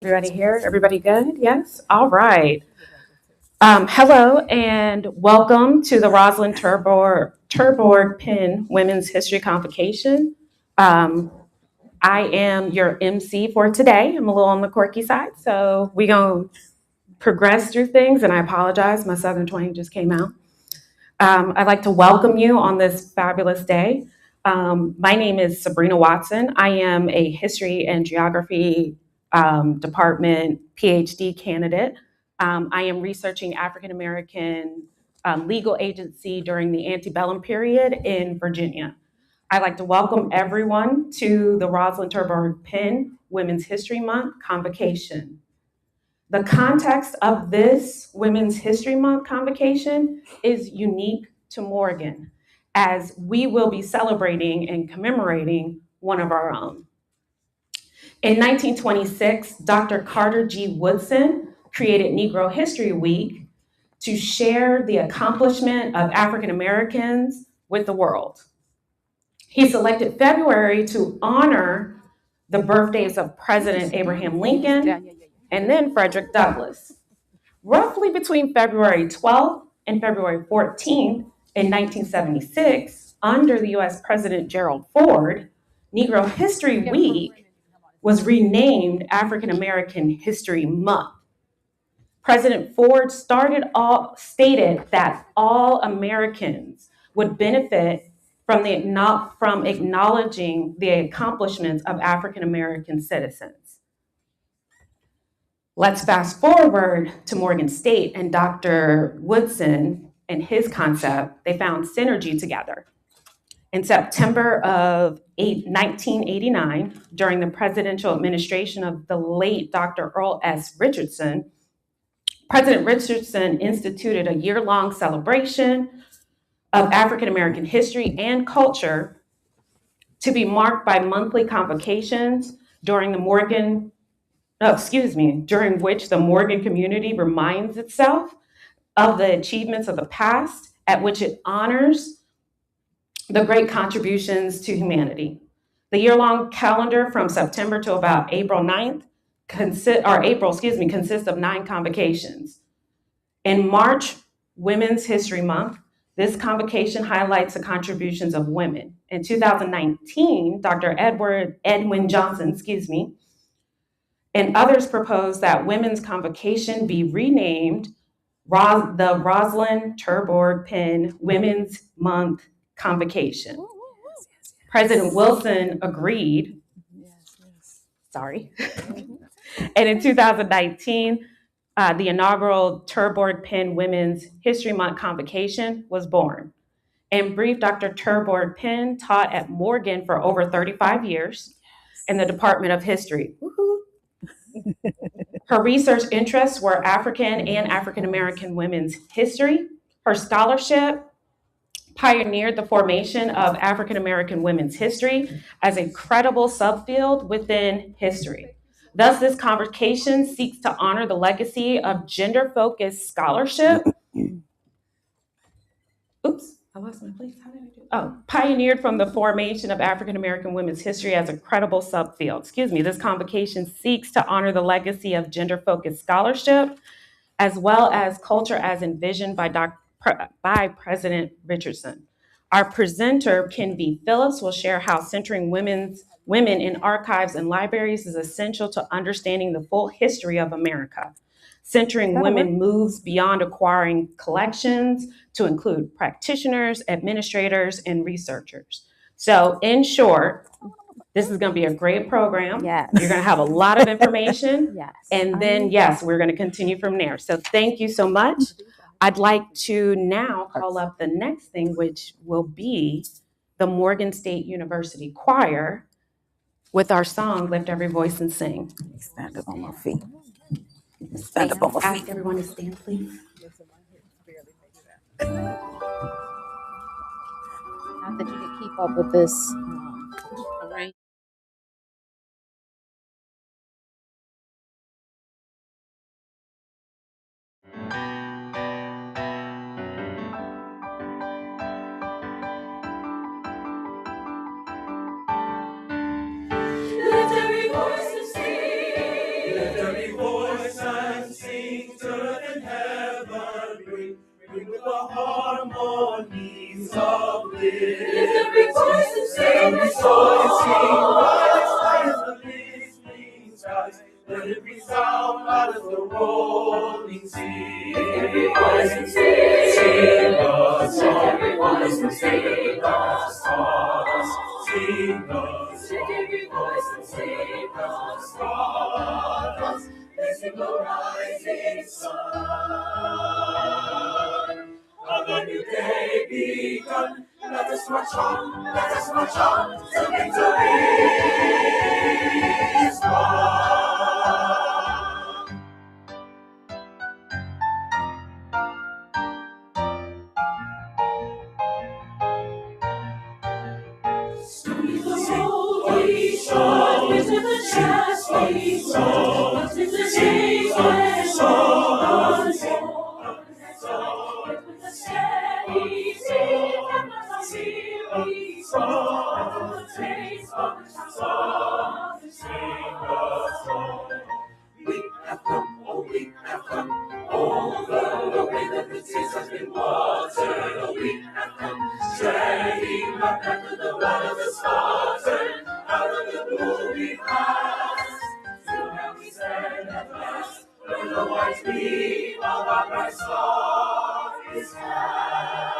Everybody here? Everybody good? Yes? All right. Hello and welcome to the Rosalind Terborg-Penn Women's History Convocation. Um, I am your MC for today. I'm a little on the quirky side, so we're going to progress through things, and I apologize. My Southern twang just came out. I'd like to welcome you on this fabulous day. My name is Sabrina Watson. I am a history and geography department PhD candidate. I am researching African American legal agency during the antebellum period in Virginia. I'd like to welcome everyone to the Rosalind Terborg-Penn Women's History Month Convocation. The context of this Women's History Month convocation is unique to Morgan, as we will be celebrating and commemorating one of our own. In 1926, Dr. Carter G. Woodson created Negro History Week to share the accomplishment of African Americans with the world. He selected February to honor the birthdays of President Abraham Lincoln and then Frederick Douglass. Roughly between February 12th and February 14th in 1976, under the US President Gerald Ford, Negro History Week was renamed African American History Month. President Ford stated that all Americans would benefit from acknowledging the accomplishments of African American citizens. Let's fast forward to Morgan State and Dr. Woodson and his concept. They found synergy together. In September of 1989, during the presidential administration of the late Dr. Earl S. Richardson, President Richardson instituted a year-long celebration of African American history and culture to be marked by monthly convocations during which the Morgan community reminds itself of the achievements of the past, at which it honors the great contributions to humanity. The year-long calendar from September to about April 9th consists of 9 convocations. In March, Women's History Month, this convocation highlights the contributions of women. In 2019, Dr. Edwin Johnson, and others proposed that Women's Convocation be renamed the Rosalind Terborg-Penn Women's Month Convocation. President Wilson agreed. Sorry. And in 2019, the inaugural Terborg-Penn Women's History Month Convocation was born. In brief, Dr. Terborg-Penn taught at Morgan for over 35 years in the Department of History. Her research interests were African and African American women's history. Her scholarship pioneered the formation of African American women's history as a credible subfield within history. Thus, this convocation seeks to honor the legacy of gender-focused scholarship. Oops, I lost my place. How did I do? Oh, pioneered from the formation of African American women's history as a credible subfield. This convocation seeks to honor the legacy of gender-focused scholarship, as well as culture as envisioned by President Richardson. Our presenter, Kenvi Phillips, will share how centering women in archives and libraries is essential to understanding the full history of America. Centering women moves beyond acquiring collections to include practitioners, administrators, and researchers. So in short, this is going to be a great program. Yes. You're going to have a lot of information. Yes. And then, yes, we're going to continue from there. So thank you so much. I'd like to now call up the next thing, which will be the Morgan State University Choir with our song, Lift Every Voice and Sing. Stand up on my feet. Stand up on my feet. Ask everyone to stand, please. Not that you can keep up with this arrangement. Lift every voice and sing. Lift every earth and heaven bring with the harmonies of bliss. Lift every voice and sing, every soul and sing, rise as high as the listening skies. Let it resound loud as the rolling sea. Lift every voice and sing a song. Lift every voice and sing a song. Sing a song. Lift every voice and sing a song. Blessing the rising sun of a new day begun. Let us march on to victory is won. Sing the holy song, with the chastity song, with the days and songs, with the steady sing and the weary song, with the praise of the song, sing the song. We have come, oh we have come, over the way that the seas has been watered, oh we have come, treading back after the blood of the slaughtered, out of the gloomy past, till now we stand at last, when the white beam of our bright star is cast.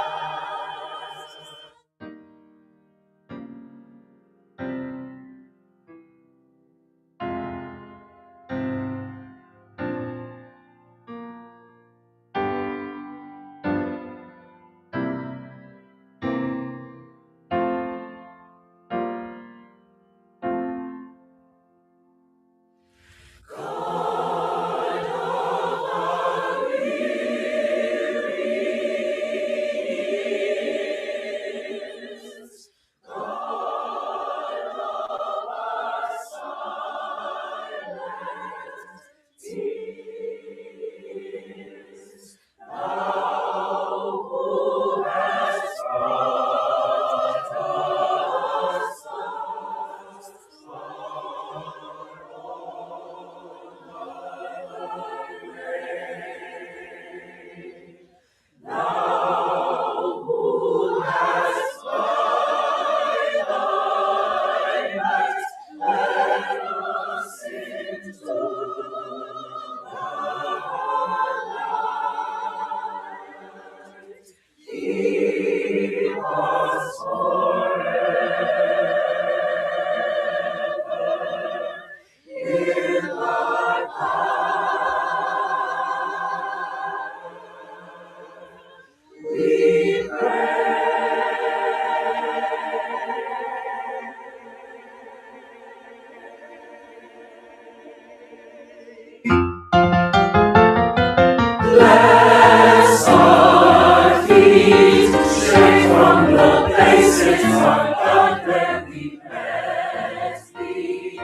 Bless our feet, straight from the places of God where we met thee.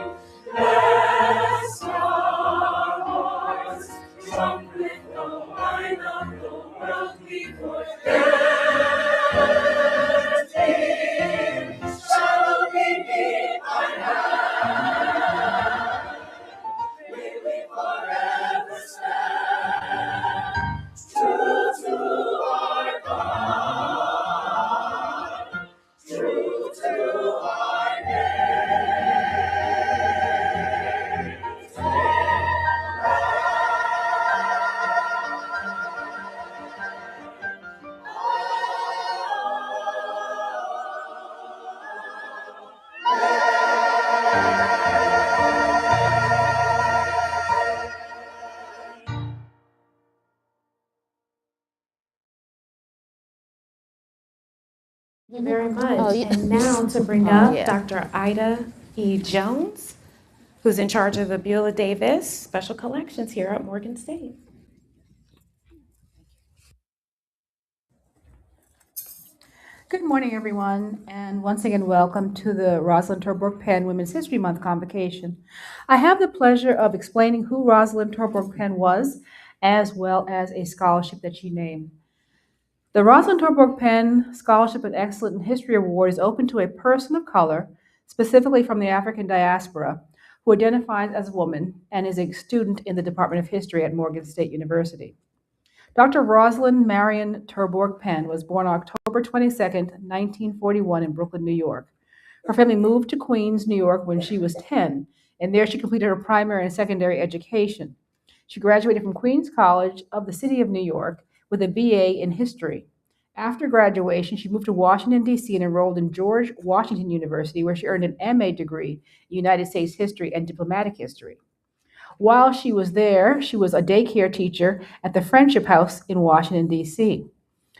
Bless our hearts, drunk with the wine of the world we forget thee. Shall we meet thy hand? May we forever stand true to our God, true to our name. Thank you very much. Oh, yeah. And now to bring Oh, up yeah. Dr. Ida E. Jones, who's in charge of the Beulah Davis Special Collections here at Morgan State. Good morning, everyone, and once again, welcome to the Rosalind Terborg-Penn Women's History Month Convocation. I have the pleasure of explaining who Rosalind Terborg-Penn was, as well as a scholarship that she named. The Rosalind Terborg-Penn Scholarship and Excellence in History Award is open to a person of color, specifically from the African diaspora, who identifies as a woman and is a student in the Department of History at Morgan State University. Dr. Rosalind Marion Terborg-Penn was born October 22nd, 1941 in Brooklyn, New York. Her family moved to Queens, New York when she was 10, and there she completed her primary and secondary education. She graduated from Queens College of the City of New York with a BA in history. After graduation, she moved to Washington, D.C. and enrolled in George Washington University, where she earned an MA degree in United States history and diplomatic history. While she was there, she was a daycare teacher at the Friendship House in Washington, D.C.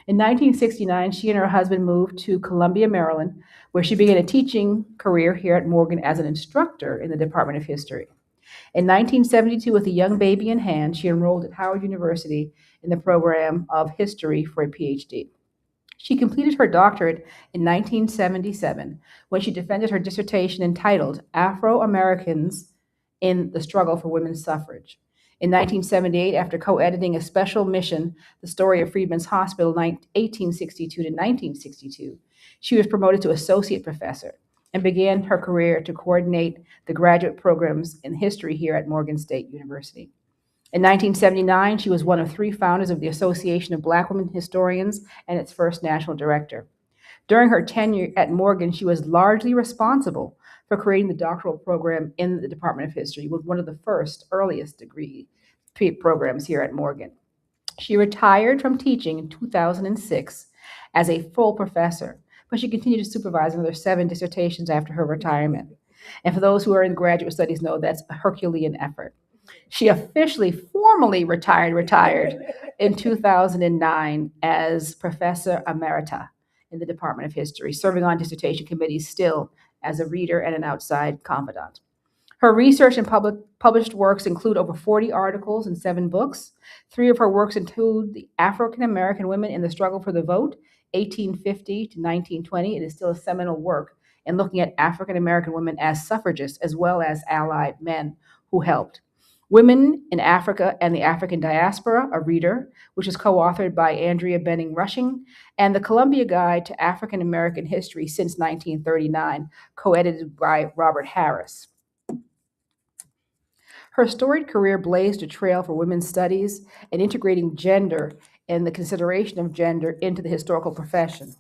In 1969, she and her husband moved to Columbia, Maryland, where she began a teaching career here at Morgan as an instructor in the Department of History. In 1972, with a young baby in hand, she enrolled at Howard University in the program of history for a PhD. She completed her doctorate in 1977 when she defended her dissertation entitled Afro-Americans in the Struggle for Women's Suffrage. In 1978, after co-editing a special mission, The Story of Freedmen's Hospital, 1862 to 1962, she was promoted to associate professor and began her career to coordinate the graduate programs in history here at Morgan State University. In 1979, she was one of 3 founders of the Association of Black Women Historians and its first national director. During her tenure at Morgan, she was largely responsible for creating the doctoral program in the Department of History, with one of the earliest degree programs here at Morgan. She retired from teaching in 2006 as a full professor, but she continued to supervise another 7 dissertations after her retirement. And for those who are in graduate studies know that's a Herculean effort. She officially, formally retired in 2009 as Professor Emerita in the Department of History, serving on dissertation committees still as a reader and an outside confidant. Her research and published works include over 40 articles and 7 books. 3 of her works include The African American Women in the Struggle for the Vote, 1850 to 1920. It is still a seminal work in looking at African American women as suffragists as well as allied men who helped. Women in Africa and the African Diaspora, a reader, which is co-authored by Andrea Benning Rushing, and The Columbia Guide to African American History since 1939, co-edited by Robert Harris. Her storied career blazed a trail for women's studies and integrating gender and the consideration of gender into the historical profession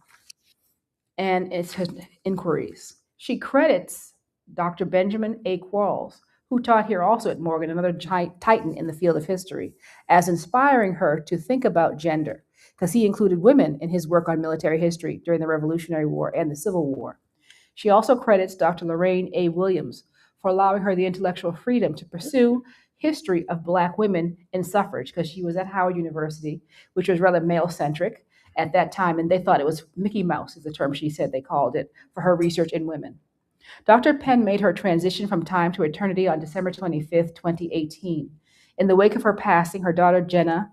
and its inquiries. She credits Dr. Benjamin A. Qualls, who taught here also at Morgan, another titan in the field of history, as inspiring her to think about gender, because he included women in his work on military history during the Revolutionary War and the Civil War. She also credits Dr. Lorraine A. Williams for allowing her the intellectual freedom to pursue history of Black women in suffrage, because she was at Howard University, which was rather male-centric at that time, and they thought it was Mickey Mouse, is the term she said they called it, for her research in women. Dr. Penn made her transition from time to eternity on December 25th, 2018. In the wake of her passing, her daughter Jenna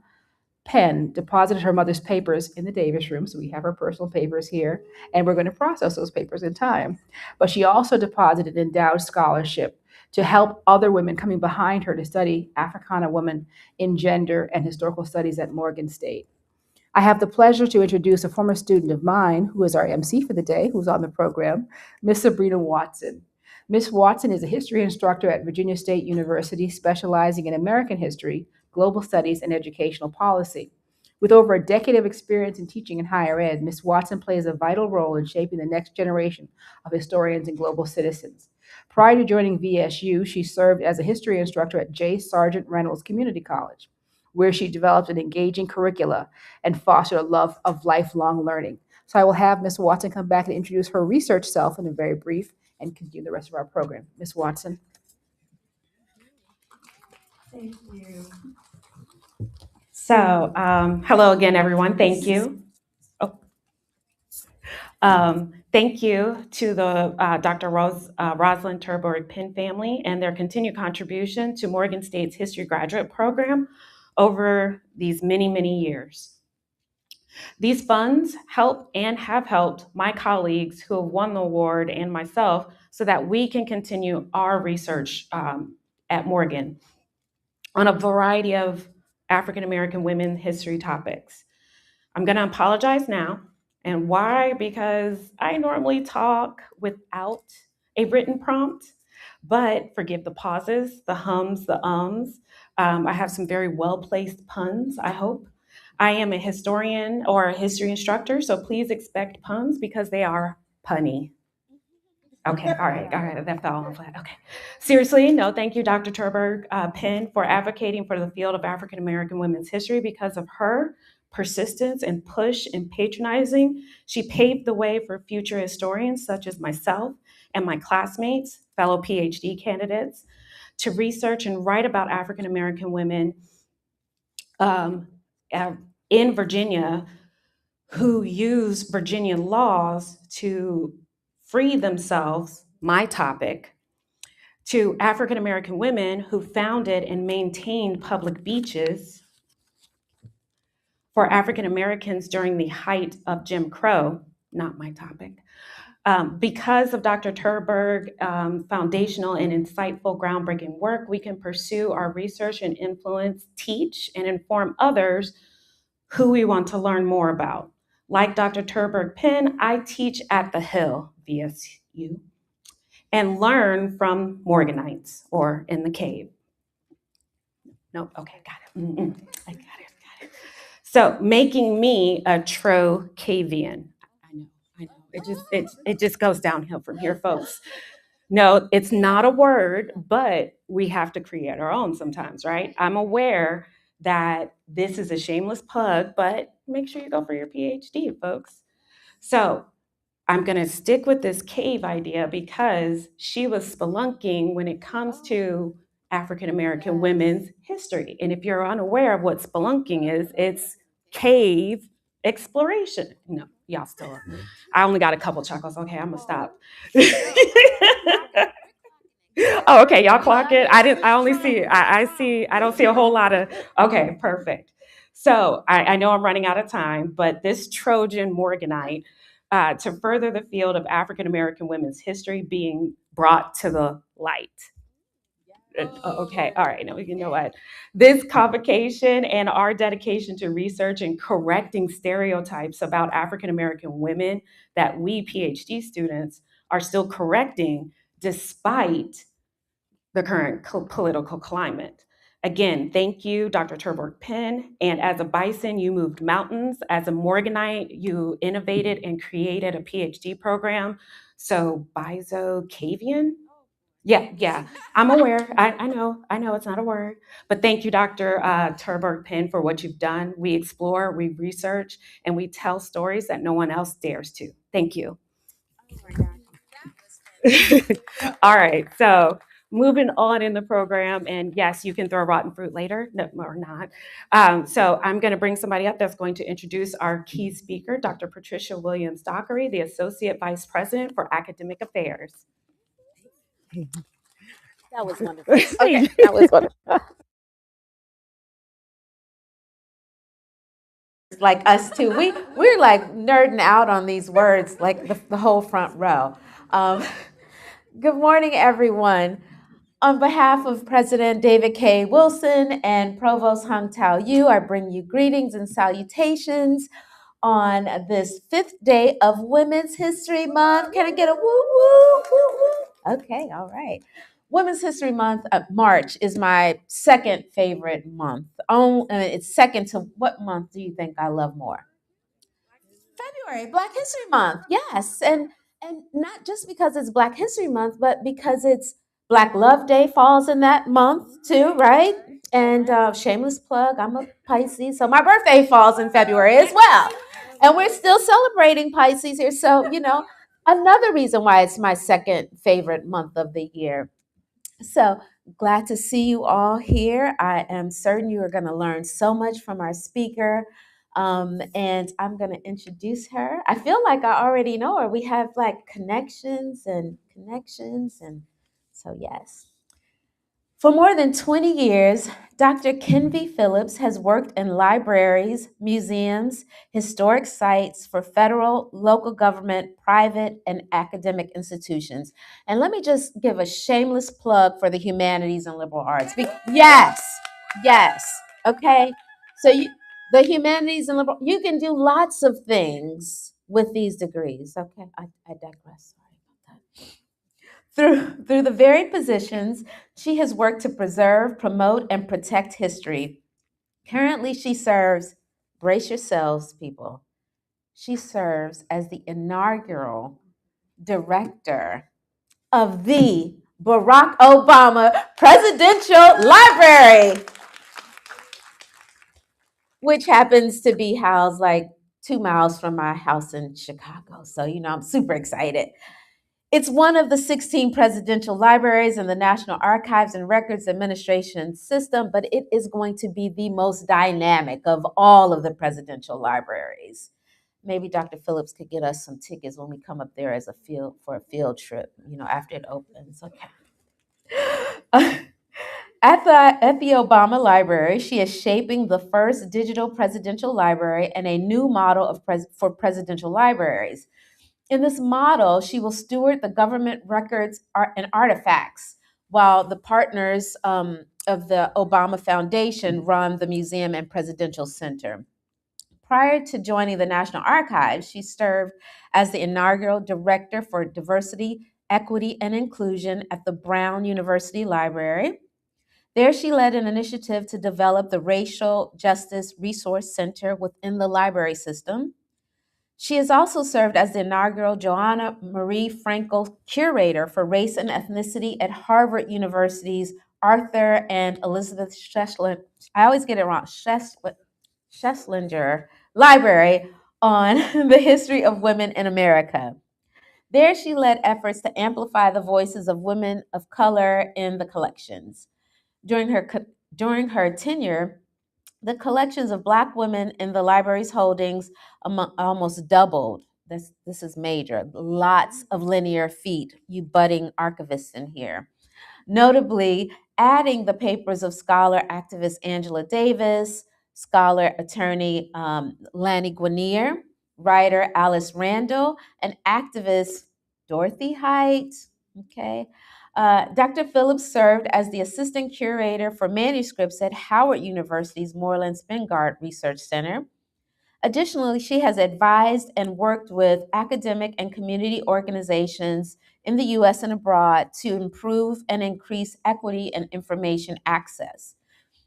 Penn deposited her mother's papers in the Davis room, so we have her personal papers here, and we're going to process those papers in time. But she also deposited endowed scholarship to help other women coming behind her to study Africana women in gender and historical studies at Morgan State. I have the pleasure to introduce a former student of mine who is our MC for the day, who's on the program, Miss Sabrina Watson. Miss Watson is a history instructor at Virginia State University, specializing in American history, global studies, and educational policy. With over a decade of experience in teaching in higher ed, Ms. Watson plays a vital role in shaping the next generation of historians and global citizens. Prior to joining VSU, she served as a history instructor at J. Sargent Reynolds Community College, where she developed an engaging curricula and fostered a love of lifelong learning. So I will have Ms. Watson come back and introduce her research self in a very brief and continue the rest of our program. Ms. Watson. Thank you. So, hello again, everyone. Thank you. Thank you to the Dr. Rosalind Terborg-Penn family and their continued contribution to Morgan State's history graduate program over these many, many years. These funds help and have helped my colleagues who have won the award and myself so that we can continue our research at Morgan on a variety of African American women history topics. I'm going to apologize now. And why? Because I normally talk without a written prompt, but forgive the pauses, the hums, the ums. I have some very well-placed puns, I hope. I am a historian or a history instructor, so please expect puns because they are punny. Okay, all right, that fell on flat. Okay. Seriously, no, thank you, Dr. Terborg-Penn, for advocating for the field of African American women's history. Because of her persistence and push and patronizing, she paved the way for future historians such as myself and my classmates, fellow PhD candidates, to research and write about African American women um, in Virginia who use Virginia laws to free themselves, my topic, to African American women who founded and maintained public beaches for African Americans during the height of Jim Crow, not my topic. Because of Dr. Terborg, foundational and insightful groundbreaking work, we can pursue our research and influence, teach, and inform others who we want to learn more about. Like Dr. Terborg-Penn, I teach at the Hill, VSU, and learn from Morganites or in the cave. Nope, okay, got it. I got it. So making me a Trocavian. I know. It just goes downhill from here, folks. No, it's not a word, but we have to create our own sometimes, right? I'm aware that this is a shameless plug, but make sure you go for your PhD, folks. So I'm going to stick with this cave idea because she was spelunking when it comes to African American women's history. And if you're unaware of what spelunking is, it's cave exploration. No, y'all still are. I only got a couple chuckles. Okay, I'm gonna stop. Oh, okay, y'all clock it. I only see. I see. I don't see a whole lot of. Okay, perfect. So I know I'm running out of time, but this Trojan Morganite, to further the field of African American women's history being brought to the light. Okay, all right. Now you know what? This convocation and our dedication to research and correcting stereotypes about African American women that we PhD students are still correcting despite the current political climate. Again, thank you, Dr. Terborg-Penn. And as a bison, you moved mountains. As a Morganite, you innovated and created a PhD program. So, Bisocavian? Yeah, I'm aware. I know it's not a word. But thank you, Dr. Terborg-Penn, for what you've done. We explore, we research, and we tell stories that no one else dares to. Thank you. All right, so moving on in the program, and yes, you can throw rotten fruit later, no, or not. So I'm going to bring somebody up that's going to introduce our key speaker, Dr. Patricia Williams-Dockery, the Associate Vice President for Academic Affairs. That was wonderful. Okay, that was wonderful. Like us too. We're like nerding out on these words, like the whole front row. Good morning, everyone. On behalf of President David K. Wilson and Provost Hung Tao Yu, I bring you greetings and salutations on this 5th day of Women's History Month. Can I get a woo woo woo woo? Okay, all right. Women's History Month, March is my second favorite month. It's second to what month do you think I love more? February, Black History Month. Yes, and not just because it's Black History Month, but because it's Black Love Day falls in that month too, right? And shameless plug, I'm a Pisces, so my birthday falls in February as well. And we're still celebrating Pisces here. So, another reason why it's my second favorite month of the year. So glad to see you all here. I am certain you are going to learn so much from our speaker. And I'm going to introduce her. I feel like I already know her. We have like connections. And so yes. For more than 20 years, Dr. Kenvi Phillips has worked in libraries, museums, historic sites for federal, local government, private, and academic institutions. And let me just give a shameless plug for the humanities and liberal arts. Yes, okay? So the humanities and liberal, you can do lots of things with these degrees, okay? I digress, sorry about that. Through the varied positions, she has worked to preserve, promote, and protect history. Currently, she serves, brace yourselves, people, she serves as the inaugural director of the Barack Obama Presidential Library, which happens to be housed like 2 miles from my house in Chicago. So, I'm super excited. It's one of the 16 presidential libraries in the National Archives and Records Administration system, but it is going to be the most dynamic of all of the presidential libraries. Maybe Dr. Phillips could get us some tickets when we come up there as a field trip, after it opens. Okay. At the Obama Library, she is shaping the first digital presidential library and a new model for presidential libraries. In this model, she will steward the government records and artifacts, while the partners of the Obama Foundation run the museum and presidential center. Prior to joining the National Archives, she served as the inaugural director for diversity, equity, and inclusion at the Brown University Library. There, she led an initiative to develop the Racial Justice Resource Center within the library system. She has also served as the inaugural Joanna Marie Frankel Curator for Race and Ethnicity at Harvard University's Arthur and Elizabeth Schlesinger, I always get it wrong, Schlesinger Library on the history of women in America. There, she led efforts to amplify the voices of women of color in the collections. During her tenure, the collections of Black women in the library's holdings almost doubled. This is major. Lots of linear feet, you budding archivists in here. Notably, adding the papers of scholar activist Angela Davis, scholar attorney Lani Guinier, writer Alice Randall, and activist Dorothy Height. Okay. Dr. Phillips served as the assistant curator for manuscripts at Howard University's Moreland Spingard Research Center. Additionally, she has advised and worked with academic and community organizations in the U.S. and abroad to improve and increase equity and information access.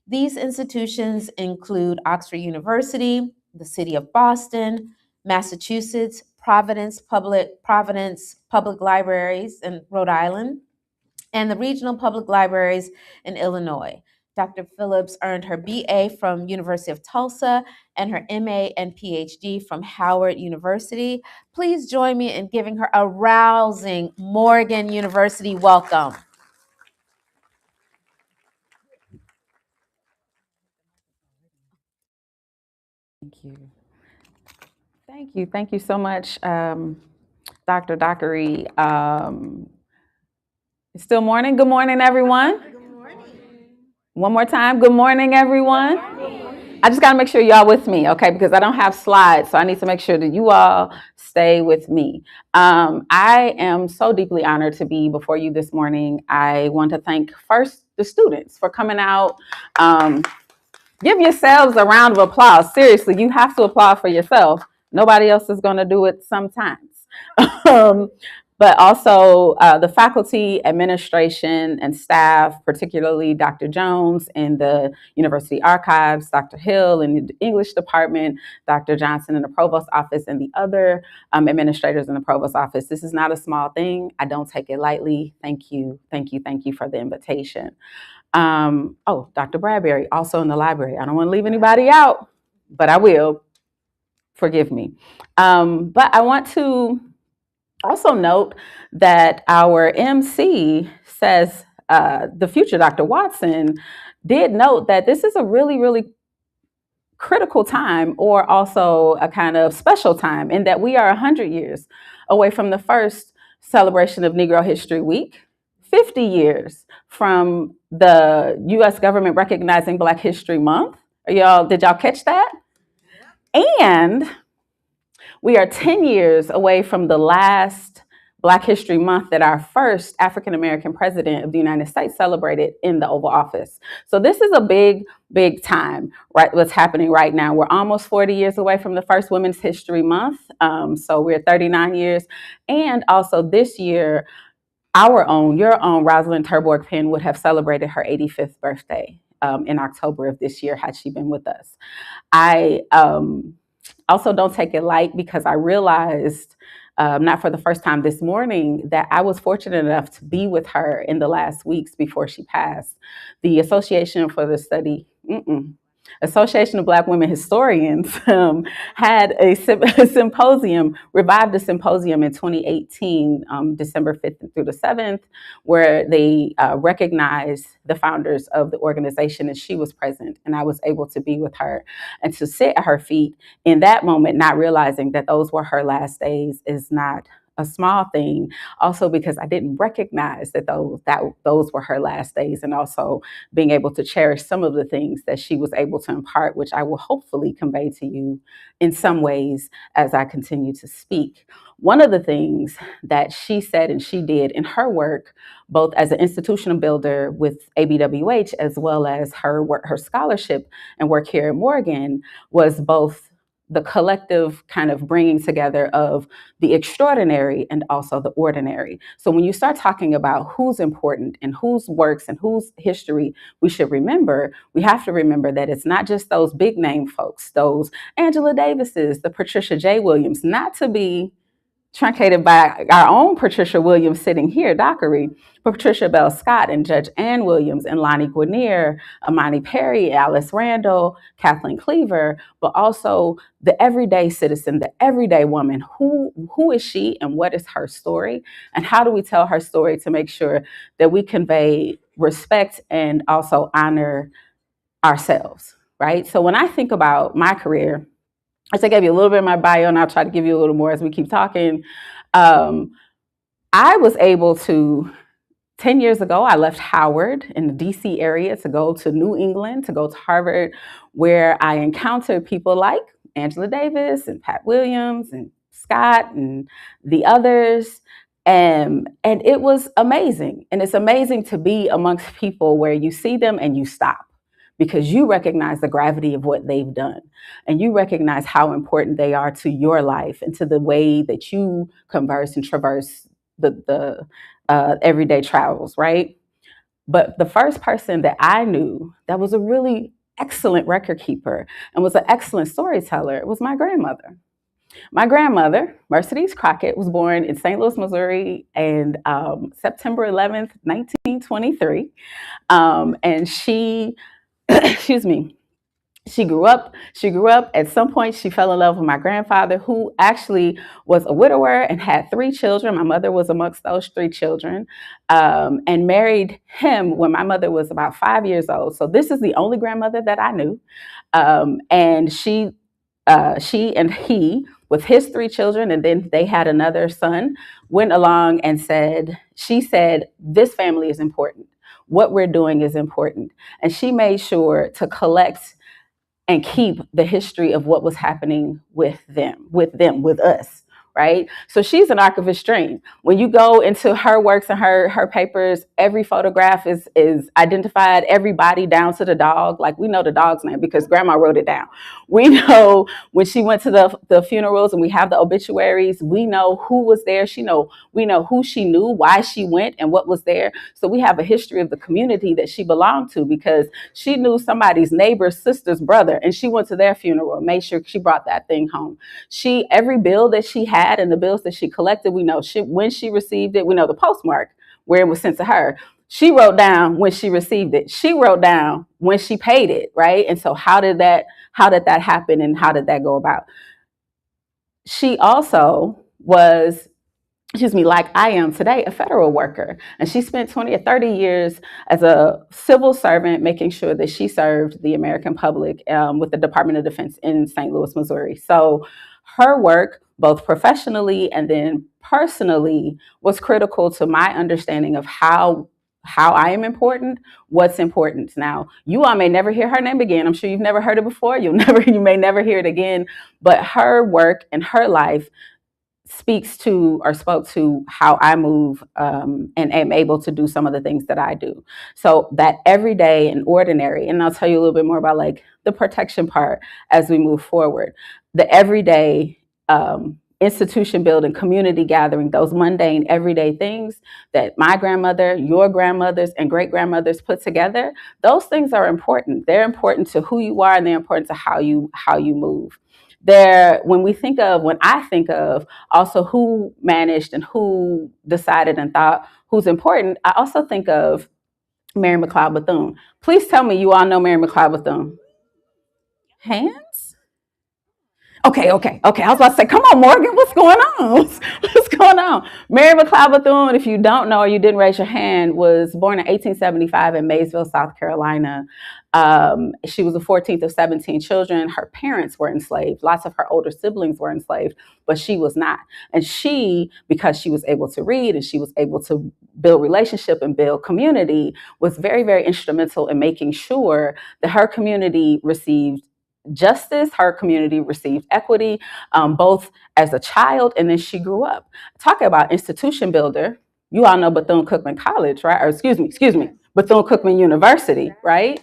These institutions include Oxford University, the City of Boston, Massachusetts, Providence Public Libraries in Rhode Island, and the regional public libraries in Illinois. Dr. Phillips earned her BA from University of Tulsa and her MA and PhD from Howard University. Please join me in giving her a rousing Morgan University welcome. Thank you. Thank you. Thank you so much, Dr. Dockery. It's still morning. Good morning, everyone. Good morning. One more time. Good morning, everyone. Good morning. I just got to make sure y'all with me, okay? Because I don't have slides, so I need to make sure that you all stay with me. I am so deeply honored to be before you this morning. I want to thank first the students for coming out. Give yourselves a round of applause. Seriously, you have to applaud for yourself. Nobody else is going to do it sometimes. But also the faculty, administration, and staff, particularly Dr. Jones in the University Archives, Dr. Hill in the English department, Dr. Johnson in the provost office, and the other administrators in the provost office. This is not a small thing. I don't take it lightly. Thank you, thank you, thank you for the invitation. Dr. Bradbury, also in the library. I don't want to leave anybody out, but I will. Forgive me. But I want to also note that our MC says the future Dr. Watson did note that this is a really, really critical time, or also a kind of special time, in that we are 100 years away from the first celebration of Negro History Week, 50 years from the U.S. government recognizing Black History Month. Did y'all catch that? And we are 10 years away from the last Black History Month that our first African-American president of the United States celebrated in the Oval Office. So this is a big, big time, right? What's happening right now. We're almost 40 years away from the first Women's History Month. So we're 39 years. And also this year, your own Rosalind Terborg-Penn would have celebrated her 85th birthday in October of this year had she been with us. I also don't take it light because I realized, not for the first time this morning, that I was fortunate enough to be with her in the last weeks before she passed. The Association for the Study, Association of Black Women Historians had a symposium, revived a symposium in 2018, December 5th through the 7th, where they recognized the founders of the organization, and she was present, and I was able to be with her and to sit at her feet in that moment, not realizing that those were her last days is not a small thing. Also, because I didn't recognize that those were her last days, and also being able to cherish some of the things that she was able to impart, which I will hopefully convey to you in some ways as I continue to speak. One of the things that she said and she did in her work, both as an institutional builder with ABWH, as well as her work, her scholarship and work here at Morgan, was both the collective kind of bringing together of the extraordinary and also the ordinary. So when you start talking about who's important and whose works and whose history we should remember, we have to remember that it's not just those big name folks, those Angela Davises, the Patricia J. Williams, not to be truncated by our own Patricia Williams sitting here, Dockery, but Patricia Bell Scott and Judge Ann Williams and Lonnie Guinier, Amani Perry, Alice Randall, Kathleen Cleaver, but also the everyday citizen, the everyday woman. Who is she and what is her story? And how do we tell her story to make sure that we convey respect and also honor ourselves, right? So when I think about my career, as I gave you a little bit of my bio, and I'll try to give you a little more as we keep talking. I was able to, 10 years ago, I left Howard in the DC area to go to New England, to go to Harvard, where I encountered people like Angela Davis and Pat Williams and Scott and the others. And it was amazing. And it's amazing to be amongst people where you see them and you stop, because you recognize the gravity of what they've done, and you recognize how important they are to your life and to the way that you converse and traverse the everyday travels, right? But the first person that I knew that was a really excellent record keeper and was an excellent storyteller was my grandmother. My grandmother, Mercedes Crockett, was born in St. Louis, Missouri, and September 11th, 1923. And she excuse me, she grew up at some point. She fell in love with my grandfather, who actually was a widower and had 3 children. My mother was amongst those 3 children, and married him when my mother was about 5 years old. So this is the only grandmother that I knew. And she and he, with his 3 children, and then they had another son, went along and she said, this family is important. What we're doing is important. And she made sure to collect and keep the history of what was happening with us, right? So she's an archivist dream. When you go into her works and her papers, every photograph is identified, every body down to the dog. Like, we know the dog's name because grandma wrote it down. We know when she went to the funerals, and we have the obituaries, we know who was there. We know who she knew, why she went, and what was there. So we have a history of the community that she belonged to, because she knew somebody's neighbor's sister's brother, and she went to their funeral and made sure she brought that thing home. Every bill that she had and the bills that she collected, we know when she received it. We know the postmark where it was sent to her. She wrote down when she received it. She wrote down when she paid it, right? And so how did that happen, and how did that go about? She also was, like I am today, a federal worker. And she spent 20 or 30 years as a civil servant, making sure that she served the American public with the Department of Defense in St. Louis, Missouri. So her work, both professionally and then personally, was critical to my understanding of how I am important, what's important. Now, you all may never hear her name again. I'm sure you've never heard it before. You may never hear it again. But her work and her life spoke to how I move and am able to do some of the things that I do. So that everyday and ordinary, and I'll tell you a little bit more about like the protection part as we move forward. The everyday institution building, community gathering, those mundane everyday things that my grandmother, your grandmothers, and great grandmothers put together, those things are important. They're important to who you are, and they're important to how you move. When I think of also who managed and who decided and thought who's important, I also think of Mary McLeod Bethune. Please tell me you all know Mary McLeod Bethune. Hands? Okay. I was about to say, come on, Morgan, what's going on? What's going on? Mary McLeod Bethune, if you don't know or you didn't raise your hand, was born in 1875 in Maysville, South Carolina. She was the 14th of 17 children. Her parents were enslaved. Lots of her older siblings were enslaved, but she was not. And she, because she was able to read and she was able to build relationship and build community, was very, very instrumental in making sure that her community received justice, her community received equity, both as a child and then she grew up. Talking about institution builder, you all know Bethune-Cookman College, right? Or excuse me, Bethune-Cookman University, right?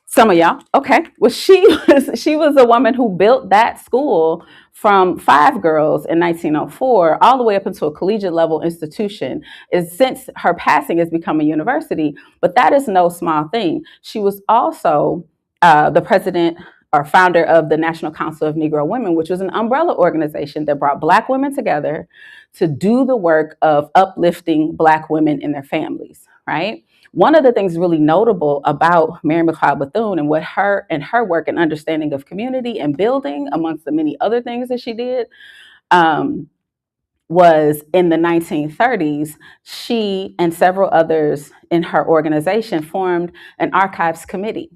Some of y'all, okay. Well, she was a woman who built that school from 5 girls in 1904 all the way up into a collegiate level institution. Since her passing has become a university, but that is no small thing. She was also the president or founder of the National Council of Negro Women, which was an umbrella organization that brought Black women together to do the work of uplifting Black women and their families, right? One of the things really notable about Mary McLeod Bethune and what her work and understanding of community and building, amongst the many other things that she did, was in the 1930s, she and several others in her organization formed an archives committee.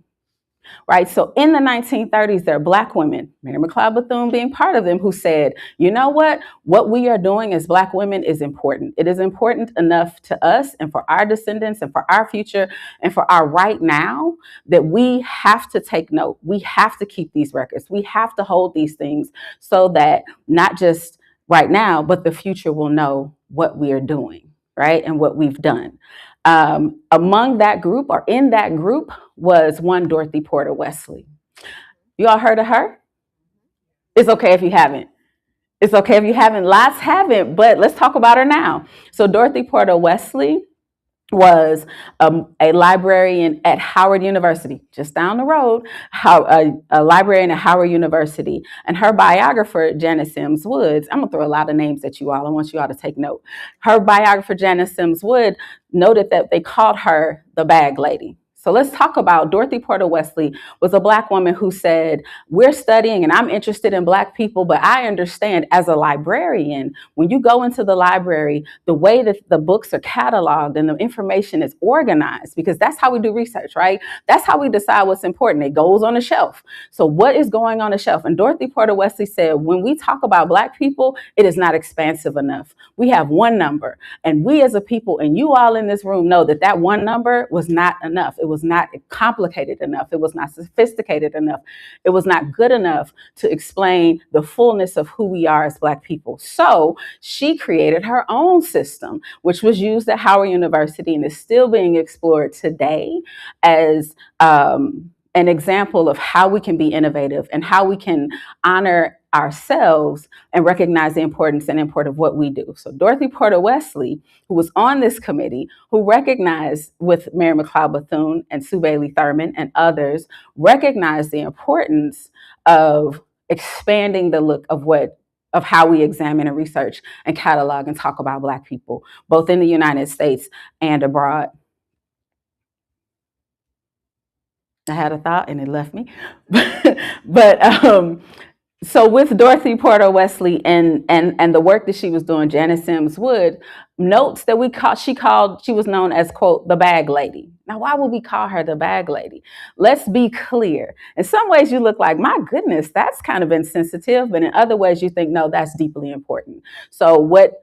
Right. So in the 1930s, there are Black women, Mary McLeod Bethune being part of them, who said, you know what we are doing as Black women is important. It is important enough to us and for our descendants and for our future and for our right now that we have to take note. We have to keep these records. We have to hold these things so that not just right now, but the future will know what we are doing, right, and what we've done. Among that group, or in that group, was one Dorothy Porter Wesley. You all heard of her? It's okay if you haven't. It's okay if you haven't. Lots haven't, but let's talk about her now. So Dorothy Porter Wesley was a librarian at Howard University, just down the road, a librarian at Howard University. And her biographer, Janice Sims Woods, I'm going to throw a lot of names at you all. I want you all to take note. Her biographer, Janice Sims Wood, noted that they called her the bag lady. So let's talk about Dorothy Porter Wesley was a Black woman who said, we're studying and I'm interested in Black people, but I understand as a librarian, when you go into the library, the way that the books are cataloged and the information is organized, because that's how we do research, right? That's how we decide what's important. It goes on a shelf. So what is going on the shelf? And Dorothy Porter Wesley said, when we talk about Black people, it is not expansive enough. We have one number, and we as a people, and you all in this room know that that one number was not enough. It was not complicated enough. It was not sophisticated enough. It was not good enough to explain the fullness of who we are as Black people. So she created her own system, which was used at Howard University and is still being explored today as an example of how we can be innovative and how we can honor ourselves and recognize the importance and import of what we do. So Dorothy Porter Wesley, who was on this committee, who recognized with Mary McLeod Bethune and Sue Bailey Thurman and others, recognized the importance of expanding the look of how we examine and research and catalog and talk about Black people, both in the United States and abroad. I had a thought and it left me. So with Dorothy Porter Wesley and the work that she was doing, Janice Sims Wood notes that she was known as, quote, the bag lady. Now, why would we call her the bag lady? Let's be clear. In some ways you look like, my goodness, that's kind of insensitive. But in other ways you think, no, that's deeply important. So what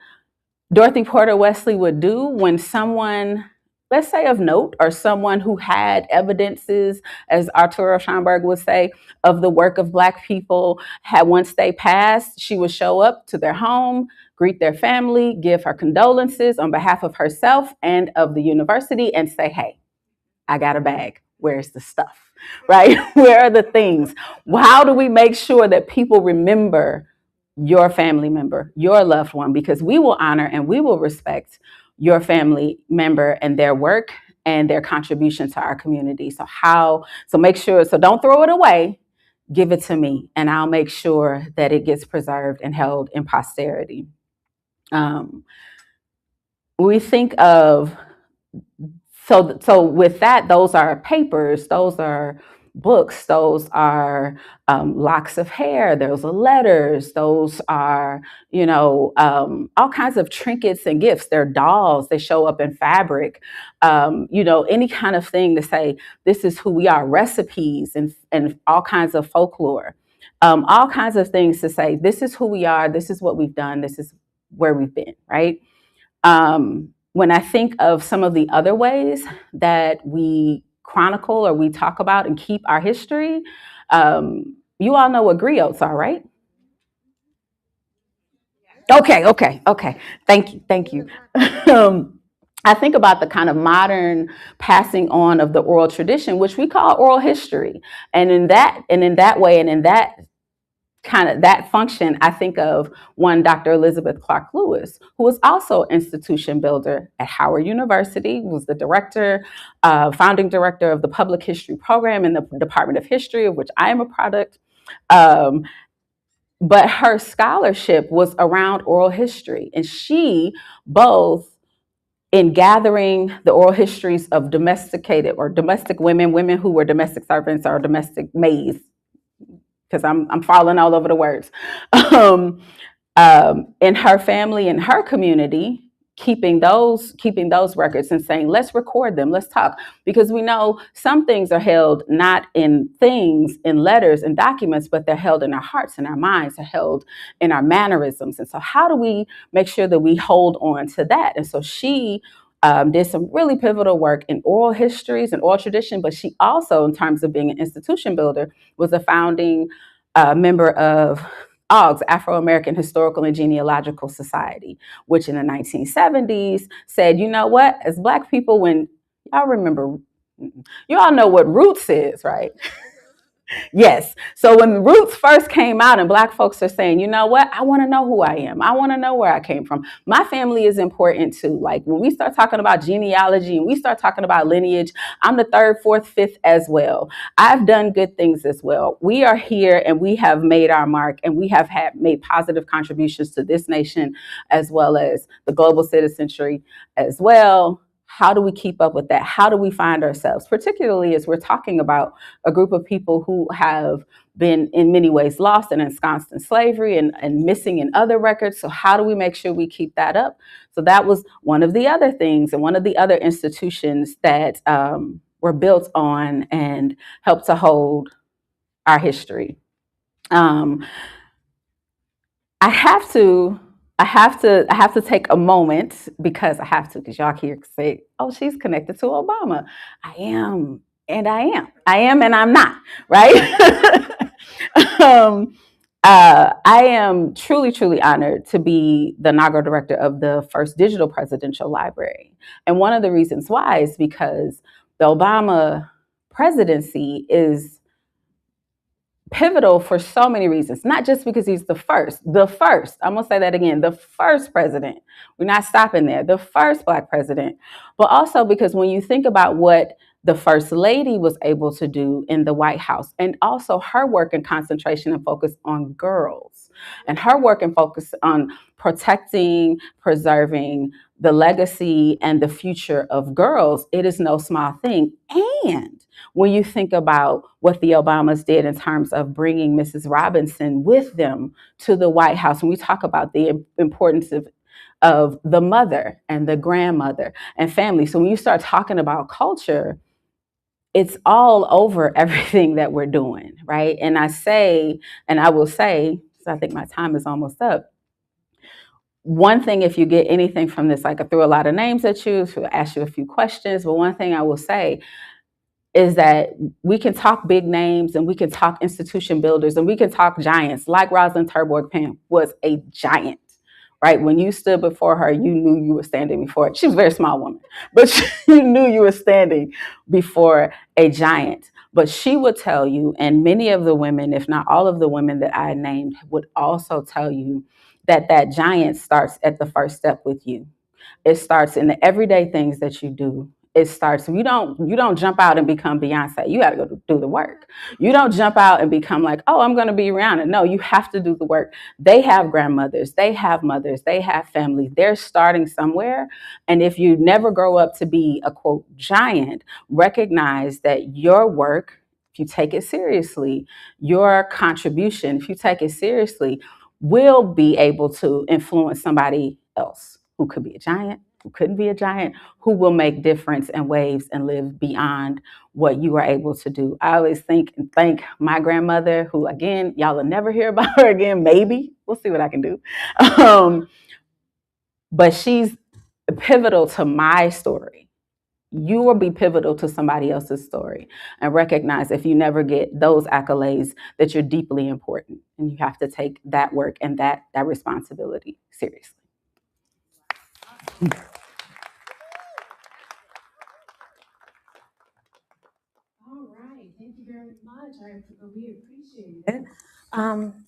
Dorothy Porter Wesley would do when someone, let's say of note, or someone who had evidences, as Arturo Schomburg would say, of the work of Black people, once they passed, she would show up to their home, greet their family, give her condolences on behalf of herself and of the university, and say, hey, I got a bag. Where's the stuff, right? Where are the things? How do we make sure that people remember your family member, your loved one, because we will honor and we will respect your family member and their work and their contribution to our community. So make sure, so don't throw it away, give it to me, and I'll make sure that it gets preserved and held in posterity. We think of, so with that, those are papers, those are books, those are locks of hair, those are letters, those are, all kinds of trinkets and gifts. They're dolls, they show up in fabric, any kind of thing to say, this is who we are, recipes and all kinds of folklore, all kinds of things to say, this is who we are, this is what we've done, this is where we've been, right? When I think of some of the other ways that we chronicle or we talk about and keep our history, you all know what griots are, right? Okay. Thank you. I think about the kind of modern passing on of the oral tradition, which we call oral history, and in that way, and in that kind of that function, I think of one Dr. Elizabeth Clark Lewis, who was also institution builder at Howard University, was the director, founding director of the public history program in the Department of History, of which I am a product. But her scholarship was around oral history, and she both in gathering the oral histories of domesticated or domestic women who were domestic servants or domestic maids, because I'm falling all over the words, in her family, in her community, keeping those records and saying, let's record them, let's talk, because we know some things are held not in things, in letters and documents, but they're held in our hearts and our minds, they're held in our mannerisms. And so how do we make sure that we hold on to that? And so she did some really pivotal work in oral histories and oral tradition, but she also, in terms of being an institution builder, was a founding member of AHGS, Afro-American Historical and Genealogical Society, which in the 1970s said, you know what, as Black people, when y'all remember, you all know what roots is, right? Yes. So when Roots first came out and Black folks are saying, you know what, I want to know who I am. I want to know where I came from. My family is important too. Like when we start talking about genealogy and we start talking about lineage, I'm the third, fourth, fifth as well. I've done good things as well. We are here and we have made our mark and we have made positive contributions to this nation as well as the global citizenry as well. How do we keep up with that? How do we find ourselves, particularly as we're talking about a group of people who have been in many ways lost and ensconced in slavery and missing in other records? So how do we make sure we keep that up? So that was one of the other things and one of the other institutions that were built on and helped to hold our history. I have to take a moment because y'all here say, oh, she's connected to Obama. I am and I'm not, right? I am truly, truly honored to be the inaugural director of the first digital presidential library. And one of the reasons why is because the Obama presidency is pivotal for so many reasons, not just because he's the first, I'm gonna say that again, the first president. We're not stopping there, the first Black president, but also because when you think about what the First Lady was able to do in the White House, and also her work and concentration and focus on girls, and her work and focus on protecting, preserving the legacy and the future of girls, it is no small thing. And when you think about what the Obamas did in terms of bringing Mrs. Robinson with them to the White House, when we talk about the importance of the mother and the grandmother and family. So when you start talking about culture, it's all over everything that we're doing, right? And I will say, so I think my time is almost up. One thing, if you get anything from this, like I threw a lot of names at you, so I'll ask you a few questions, but one thing I will say is that we can talk big names and we can talk institution builders and we can talk giants, like Rosalind Terborg-Penn was a giant, right? When you stood before her, you knew you were standing before her. She was a very small woman, but you knew you were standing before a giant. But she would tell you, and many of the women, if not all of the women that I named, would also tell you that that giant starts at the first step with you. It starts in the everyday things that you do. It starts, you don't jump out and become Beyonce. You got to go do the work. You don't jump out and become like, oh, I'm going to be Rihanna. No, you have to do the work. They have grandmothers, they have mothers, they have families. They're starting somewhere. And if you never grow up to be a quote giant, recognize that your work, if you take it seriously, your contribution, if you take it seriously, will be able to influence somebody else who could be a giant, who couldn't be a giant, who will make difference and waves and live beyond what you are able to do. I always think and thank my grandmother, who again, y'all will never hear about her again, maybe. We'll see what I can do. But she's pivotal to my story. You will be pivotal to somebody else's story, and recognize if you never get those accolades that you're deeply important, and you have to take that work and that responsibility seriously. All right, thank you very much. We appreciate it.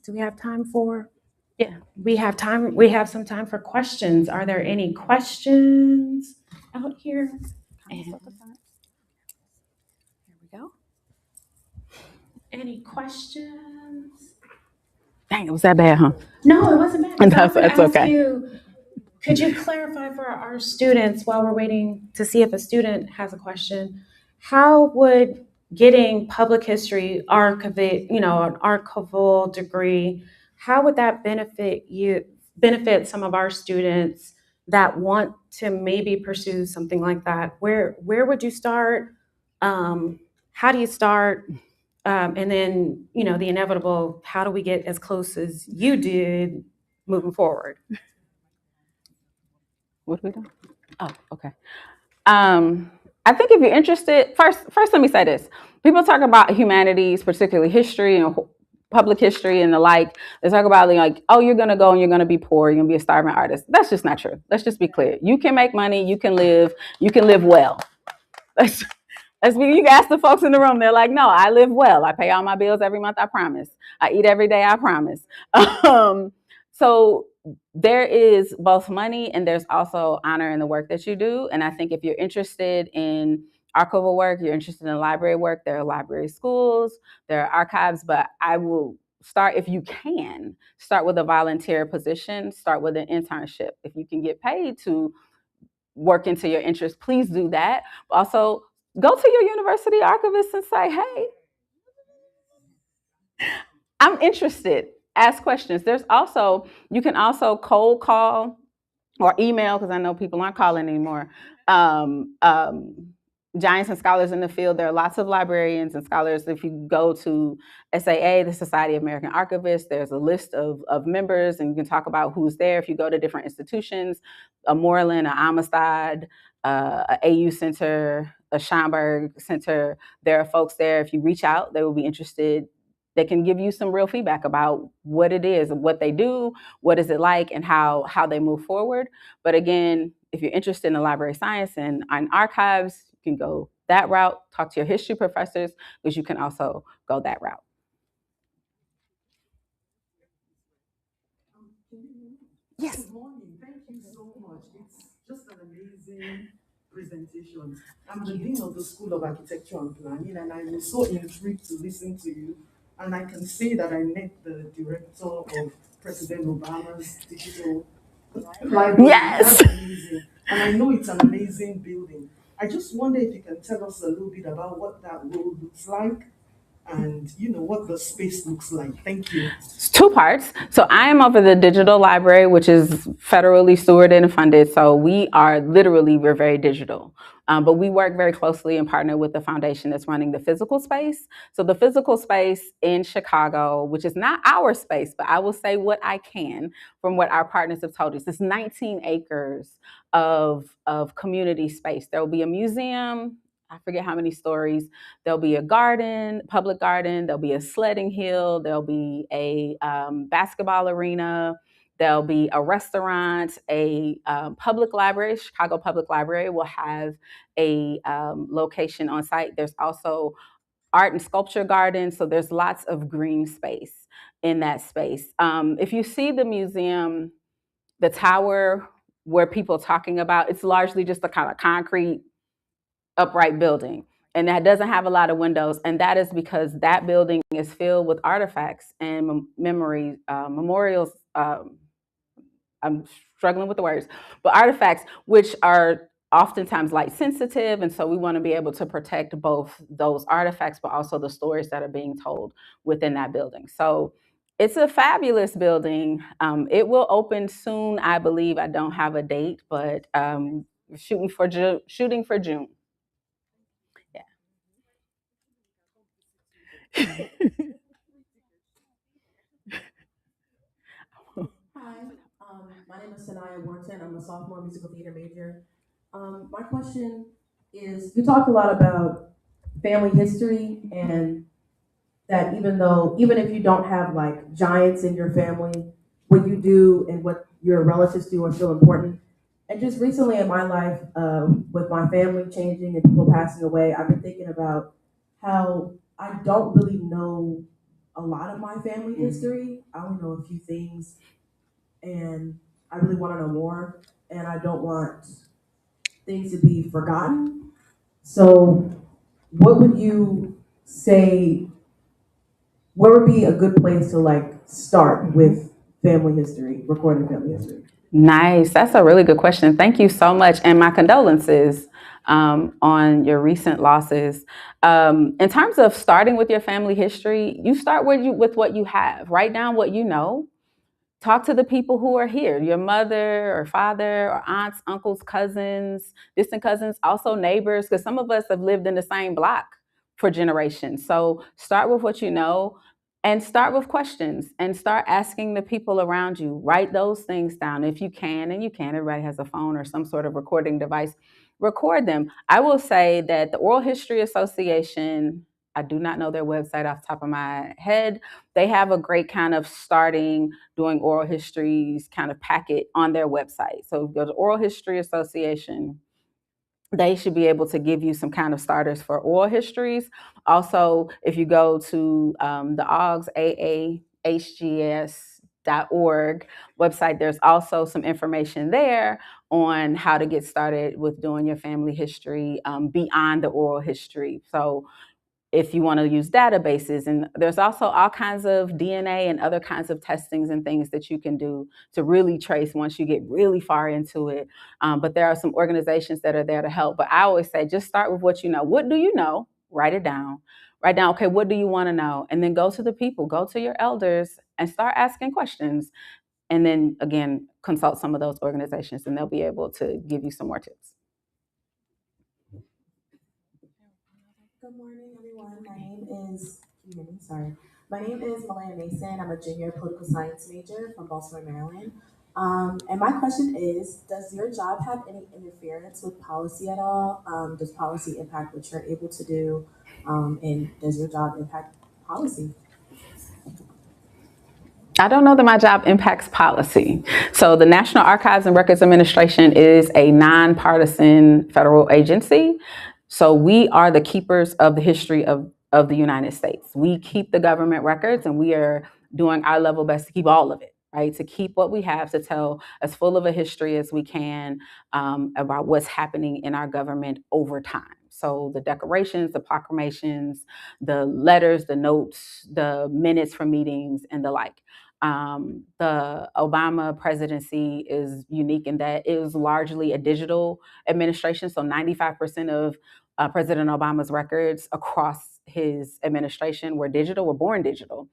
Do we have time for? Yeah, we have time. We have some time for questions. Are there any questions out here? And here we go. Any questions? Dang, it was that bad, huh? No, it wasn't bad. That's okay. Could you clarify for our students while we're waiting to see if a student has a question? How would getting public history an archival degree, how would that benefit some of our students that want to maybe pursue something like that? Where would you start? How do you start? And then, the inevitable, how do we get as close as you did moving forward? What are we doing? Oh, okay. I think if you're interested, first let me say this. People talk about humanities, particularly history and public history and the like. They talk about like, oh, you're going to go and you're going to be poor. You're going to be a starving artist. That's just not true. Let's just be clear. You can make money. You can live well. You can ask the folks in the room. They're like, no, I live well. I pay all my bills every month. I promise. I eat every day. I promise. So there is both money and there's also honor in the work that you do. And I think if you're interested in archival work, you're interested in library work, there are library schools, there are archives, but I will start, if you can, start with a volunteer position, start with an internship. If you can get paid to work into your interest, please do that. Also, go to your university archivist and say, hey, I'm interested. Ask questions. You can also cold call or email, because I know people aren't calling anymore. Giants and scholars in the field. There are lots of librarians and scholars. If you go to SAA, the Society of American Archivists, there's a list of members, and you can talk about who's there. If you go to different institutions, a Moreland, a Amistad, a AU Center, a Schomburg Center, there are folks there. If you reach out, they will be interested. They can give you some real feedback about what it is, what they do, what is it like, and how they move forward. But again, if you're interested in the library science and archives, you can go that route. Talk to your history professors, because you can also go that route. Yes. Good morning. Thank you so much. It's just an amazing presentation. I'm the Dean of the School of Architecture and Planning, and I was so intrigued to listen to you. And I can say that I met the director of President Obama's digital library. Yes. That's amazing. And I know it's an amazing building. I just wonder if you can tell us a little bit about what that road looks like and what the space looks like. Thank you. It's two parts. So I am over the digital library, which is federally stewarded and funded. So we're very digital. But we work very closely and partner with the foundation that's running the physical space. So the physical space in Chicago, which is not our space, but I will say what I can from what our partners have told us, it's 19 acres of community space. There will be a museum. I forget how many stories. There'll be a garden, public garden. There'll be a sledding hill. There'll be a basketball arena. There'll be a restaurant, a public library. Chicago Public Library will have a location on site. There's also art and sculpture garden. So there's lots of green space in that space. If you see the museum, the tower where people are talking about, it's largely just a kind of concrete upright building. And that doesn't have a lot of windows. And that is because that building is filled with artifacts and memories, memorials. I'm struggling with the words, but artifacts which are oftentimes light sensitive. And so we want to be able to protect both those artifacts, but also the stories that are being told within that building. So it's a fabulous building. It will open soon, I believe. I don't have a date, but shooting for June. Yeah. Hi, my name is Sanaya Warton. I'm a sophomore musical theater major. My question is, you talked a lot about family history and that even if you don't have like giants in your family, what you do and what your relatives do are still important. And just recently in my life, with my family changing and people passing away, I've been thinking about how I don't really know a lot of my family history. I only know a few things, and I really want to know more, and I don't want things to be forgotten. So, what would you say? Where would be a good place to like start with family history, recording family history? Nice. That's a really good question. Thank you so much. And my condolences on your recent losses. In terms of starting with your family history, you start with what you have. Write down what you know. Talk to the people who are here, your mother or father or aunts, uncles, cousins, distant cousins, also neighbors, because some of us have lived in the same block for generations. So start with what you know and start with questions and start asking the people around you. Write those things down if you can, and you can. Everybody has a phone or some sort of recording device. Record them. I will say that the Oral History Association, I do not know their website off the top of my head. They have a great kind of starting doing oral histories kind of packet on their website. So if you go to Oral History Association, they should be able to give you some kind of starters for oral histories. Also, if you go to the OGS, AAHGS.org website, there's also some information there on how to get started with doing your family history beyond the oral history. So if you want to use databases, and there's also all kinds of DNA and other kinds of testings and things that you can do to really trace once you get really far into it. But there are some organizations that are there to help. But I always say, just start with what you know. What do you know? Write it down. Write down, okay, what do you want to know? And then go to the people, go to your elders and start asking questions. And then again, consult some of those organizations and they'll be able to give you some more tips. Good morning, everyone. My name is, can you hear me? Sorry. My name is Malaya Mason. I'm a junior political science major from Baltimore, Maryland. And my question is, does your job have any interference with policy at all? Does policy impact what you're able to do? And does your job impact policy? I don't know that my job impacts policy. So the National Archives and Records Administration is a nonpartisan federal agency. So we are the keepers of the history of the United States. We keep the government records and we are doing our level best to keep all of it, right? To keep what we have, to tell as full of a history as we can about what's happening in our government over time. So the declarations, the proclamations, the letters, the notes, the minutes from meetings and the like. The Obama presidency is unique in that it was largely a digital administration. So 95% of President Obama's records across his administration were born digital,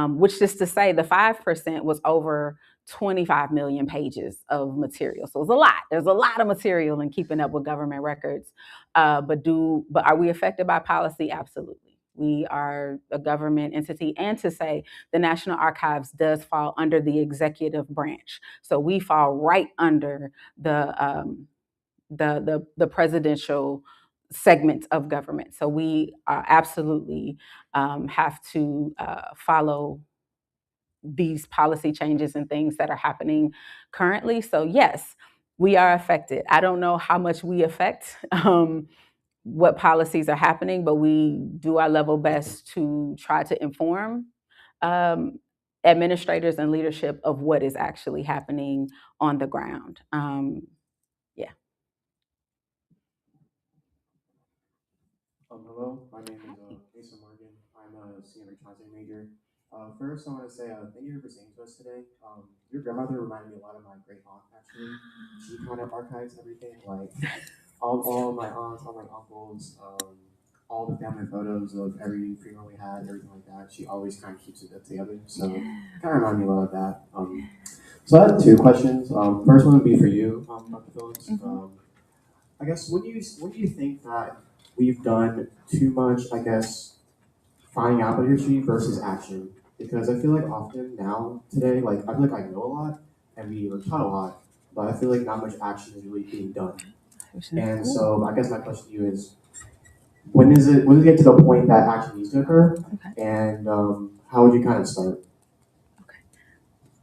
which is to say the 5% was over 25 million pages of material. So it's a lot. There's a lot of material in keeping up with government records. But are we affected by policy? Absolutely. We are a government entity, and to say the National Archives does fall under the executive branch. So we fall right under the presidential segment of government. So we absolutely have to follow these policy changes and things that are happening currently. So yes, we are affected. I don't know how much we affect what policies are happening, but we do our level best to try to inform administrators and leadership of what is actually happening on the ground. Hello, my name is Mason Morgan. I'm a senior transit major. First, I want to say thank you for presenting to us today. Your grandmother reminded me a lot of my great aunt, actually. She kind of archives everything, like all my aunts, all my uncles, all the family photos of every funeral we had, everything like that. She always kind of keeps it together. So it kind of reminded me a lot of that. So I have two questions. First one would be for you, Dr. Phillips. I guess when do you think that we've done too much, I guess, finding out about history versus action? Because I feel like often now today, like I feel like I know a lot and we were taught a lot, but I feel like not much action is really being done. And so I guess my question to you is, when does it get to the point that action needs to occur? And how would you kind of start?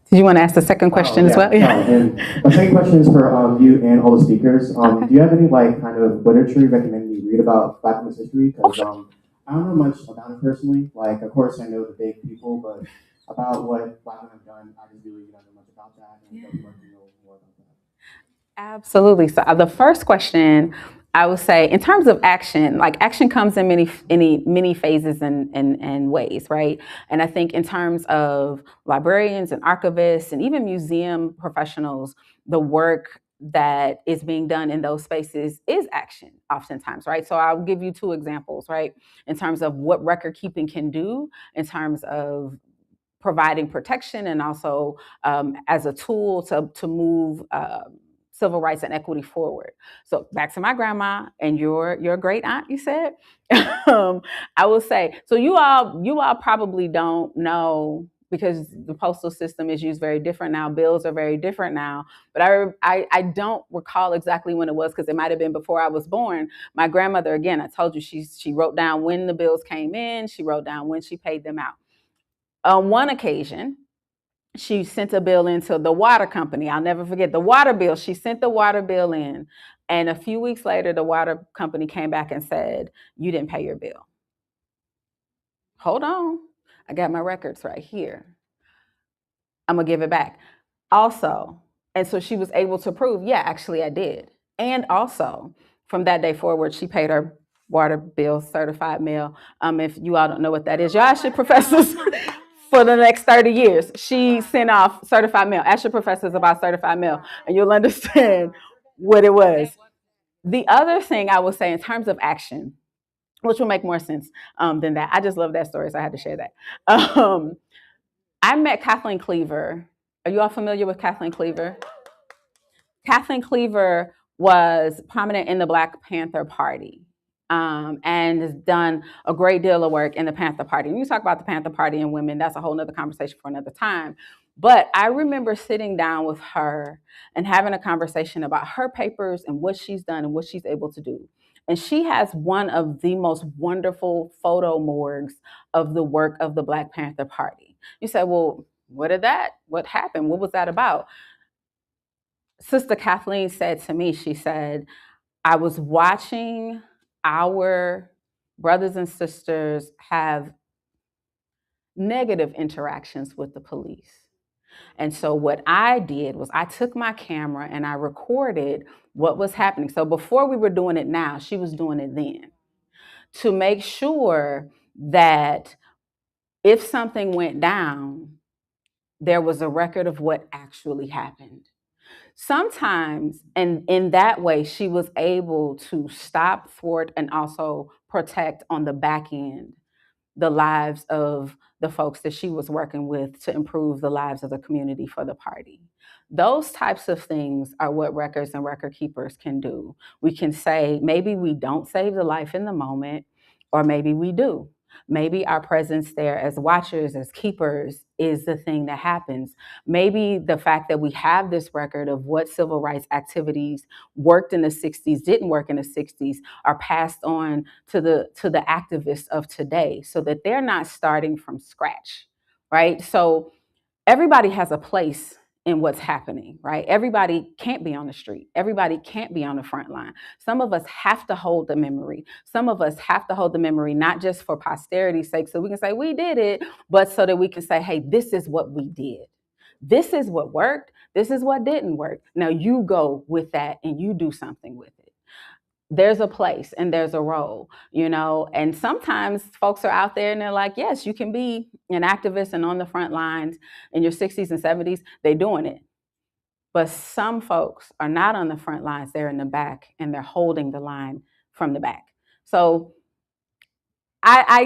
Did you want to ask the second question as well? And my second question is for you and all the speakers. Do you have any like kind of literature you recommend me read about Black women's history? Because I don't know much about it personally. Like, of course, I know the big people, but about what Black women have done, I just really don't know much about that, and I'd love to know more about that. Absolutely. So the first question, I would say, in terms of action, like action comes in many phases and ways, right? And I think in terms of librarians and archivists and even museum professionals, the work that is being done in those spaces is action oftentimes, right? So I'll give you two examples, right? In terms of what record keeping can do, in terms of providing protection and also as a tool to move civil rights and equity forward. So back to my grandma and your great aunt, you said. I will say, so you all probably don't know, because the postal system is used very different now. Bills are very different now. But I don't recall exactly when it was, because it might have been before I was born. My grandmother, again, I told you, she wrote down when the bills came in. She wrote down when she paid them out. On one occasion, she sent a bill into the water company. I'll never forget the water bill. She sent the water bill in, and a few weeks later, the water company came back and said, "You didn't pay your bill." Hold on. I got my records right here. I'm going to give it back. Also, and so she was able to prove, yeah, actually I did. And also, from that day forward, she paid her water bill certified mail. If you all don't know what that is, y'all should professors for the next 30 years. She sent off certified mail. Ask your professors about certified mail, and you'll understand what it was. The other thing I would say in terms of action, which will make more sense than that. I just love that story, so I had to share that. I met Kathleen Cleaver. Are you all familiar with Kathleen Cleaver? Kathleen Cleaver was prominent in the Black Panther Party and has done a great deal of work in the Panther Party. And you talk about the Panther Party and women, that's a whole nother conversation for another time. But I remember sitting down with her and having a conversation about her papers and what she's done and what she's able to do. And she has one of the most wonderful photo morgues of the work of the Black Panther Party. You say, well, what happened? What was that about? Sister Kathleen said to me, she said, I was watching our brothers and sisters have negative interactions with the police. And so what I did was I took my camera and I recorded what was happening. So before we were doing it now, she was doing it then, to make sure that if something went down, there was a record of what actually happened. Sometimes, and in that way, she was able to stop, thwart, and also protect on the back end the lives of the folks that she was working with to improve the lives of the community for the party. Those types of things are what records and record keepers can do. We can say, maybe we don't save the life in the moment, or maybe we do. Maybe our presence there as watchers, as keepers, is the thing that happens. Maybe the fact that we have this record of what civil rights activities worked in the 60s, didn't work in the 60s, are passed on to the activists of today, so that they're not starting from scratch, right? So everybody has a place in what's happening, right? Everybody can't be on the street. Everybody can't be on the front line. Some of us have to hold the memory. Some of us have to hold the memory, not just for posterity's sake, so we can say we did it, but so that we can say, hey, this is what we did. This is what worked. This is what didn't work. Now you go with that and you do something with it. There's a place and there's a role, and sometimes folks are out there and they're like, yes, you can be an activist and on the front lines in your 60s and 70s, they're doing it. But some folks are not on the front lines, they're in the back and they're holding the line from the back. So I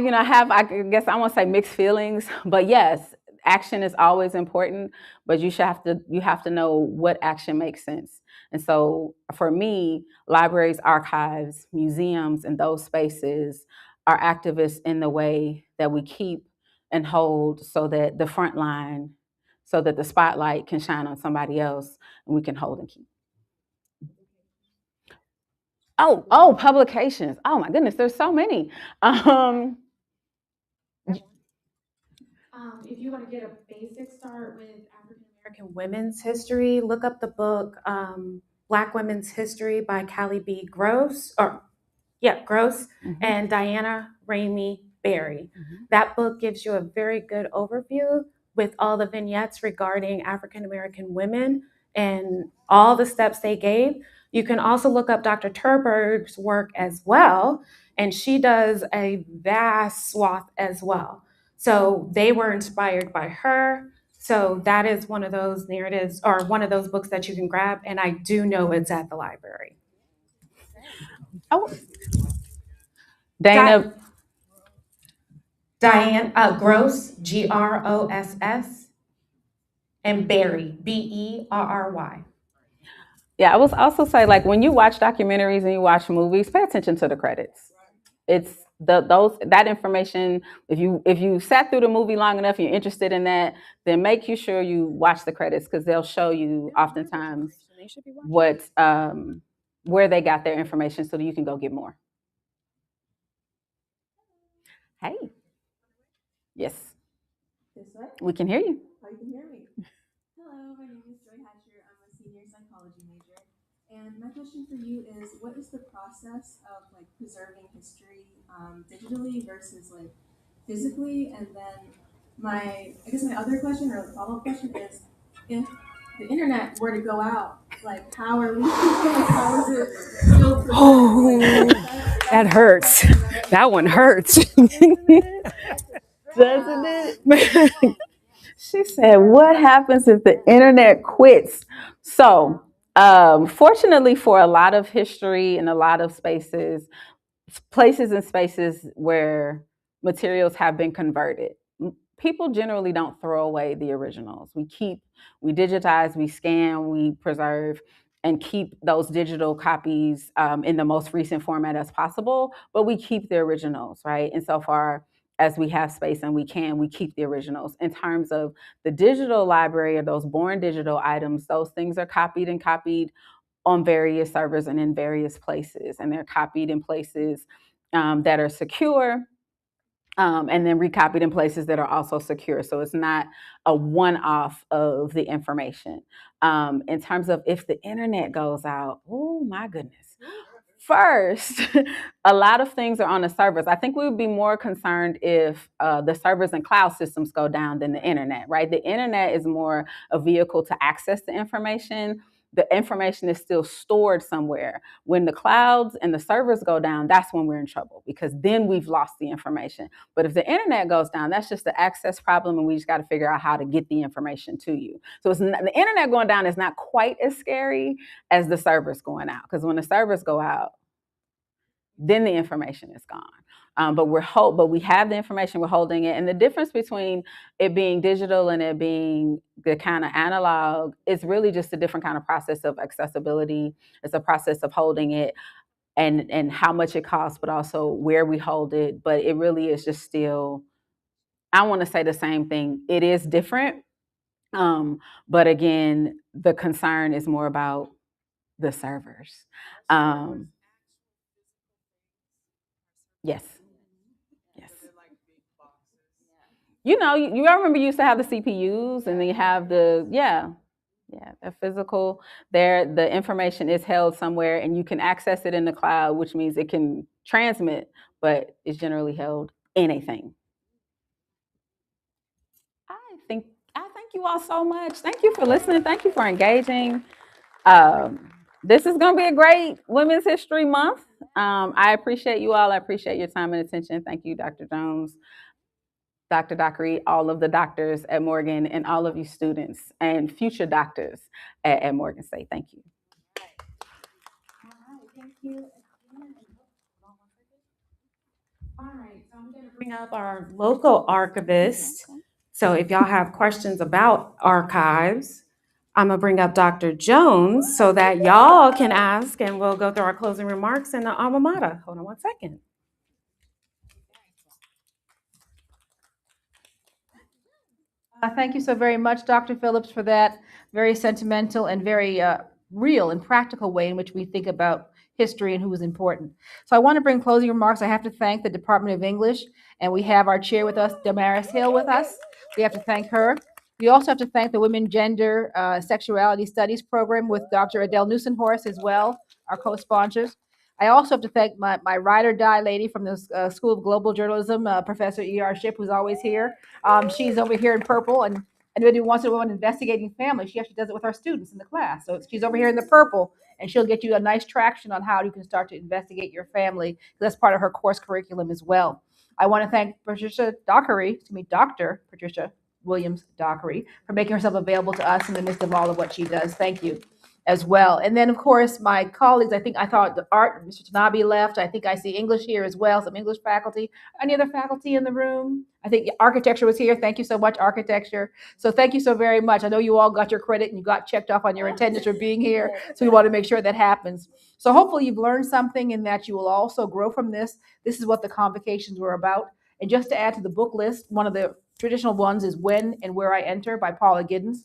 guess I won't say mixed feelings, but yes, action is always important, but you have to know what action makes sense. And so for me, libraries, archives, museums, and those spaces are activists in the way that we keep and hold so that the front line, so that the spotlight can shine on somebody else and we can hold and keep. Oh, publications. Oh my goodness, there's so many. If you want to get a basic start with African American women's history, look up the book Black Women's History by Callie B. Gross, and Diana Ramey Berry. That book gives you a very good overview with all the vignettes regarding African American women and all the steps they gave. You can also look up Dr. Terborg's work as well, and she does a vast swath as well. So they were inspired by her. So that is one of those narratives or one of those books that you can grab. And I do know it's at the library. Oh, Diane Gross, Gross, and Berry, Berry. Yeah, I was also say, like, when you watch documentaries and you watch movies, pay attention to the credits. It's that information. If you sat through the movie long enough, and you're interested in that, then make sure you watch the credits because they'll show you oftentimes what where they got their information so that you can go get more. Hey. Yes. This way? We can hear you. Oh, you can hear me. Hello, my name is Joy Hatcher. I'm a senior psychology major. And my question for you is, what is the process of like preserving history digitally versus like physically? And then my other question or follow-up question is, if the internet were to go out, like how are we? How is it still preserved? Oh, that hurts. That one hurts. Doesn't it? She said, what happens if the internet quits? So, fortunately for a lot of history and a lot of places and spaces where materials have been converted, people generally don't throw away the originals. We digitize, we scan, we preserve, and keep those digital copies in the most recent format as possible, but we keep the originals, right? And so far as we have space and we keep the originals. In terms of the digital library or those born digital items, those things are copied on various servers and in various places, and they're copied in places that are secure, and then recopied in places that are also secure. So it's not a one-off of the information. In terms of if the internet goes out, oh my goodness. First, a lot of things are on the servers. I think we would be more concerned if the servers and cloud systems go down than the internet, right? The internet is more a vehicle to access the information. The information is still stored somewhere. When the clouds and the servers go down, that's when we're in trouble because then we've lost the information. But if the internet goes down, that's just the access problem, and we just got to figure out how to get the information to you. So the internet going down is not quite as scary as the servers going out, because when the servers go out, then the information is gone. But we have the information, we're holding it. And the difference between it being digital and it being the kind of analog is really just a different kind of process of accessibility. It's a process of holding it and how much it costs, but also where we hold it. But it really is just still, I want to say the same thing. It is different. But again, the concern is more about the servers. Yes. You remember you used to have the CPUs and then you have Yeah, they're physical. The information is held somewhere and you can access it in the cloud, which means it can transmit, but it's generally held in a thing. I thank you all so much. Thank you for listening. Thank you for engaging. This is going to be a great Women's History Month. I appreciate you all. I appreciate your time and attention. Thank you, Dr. Jones, Dr. Dockery, all of the doctors at Morgan, and all of you students and future doctors at Morgan State. Thank you. All right, thank you. All right, so I'm going to bring up our local archivist. So if y'all have questions about archives, I'm going to bring up Dr. Jones so that y'all can ask, and we'll go through our closing remarks and the alma mater. Hold on one second. Thank you so very much, Dr. Phillips, for that very sentimental and very real and practical way in which we think about history and who is important. So I want to bring closing remarks. I have to thank the Department of English, and we have our chair with us, Damaris Hill, with us. We have to thank her. We also have to thank the Women, Gender, Sexuality Studies program with Dr. Adele Newsenhorst as well, our co-sponsors. I also have to thank my ride or die lady from the School of Global Journalism, Professor E.R. Shipp, who's always here. She's over here in purple, and anybody who wants to go on investigating family, she actually does it with our students in the class. So she's over here in the purple, and she'll get you a nice traction on how you can start to investigate your family. That's part of her course curriculum as well. I want to thank Dr. Patricia Williams Dockery, for making herself available to us in the midst of all of what she does. Thank you as well. And then, of course, my colleagues, I thought the art, Mr. Tanabe left. I think I see English here as well, some English faculty. Any other faculty in the room? I think architecture was here. Thank you so much, architecture. So thank you so very much. I know you all got your credit and you got checked off on your attendance for being here. So we want to make sure that happens. So hopefully you've learned something and that you will also grow from this. This is what the convocations were about. And just to add to the book list, one of the traditional ones is When and Where I Enter by Paula Giddens.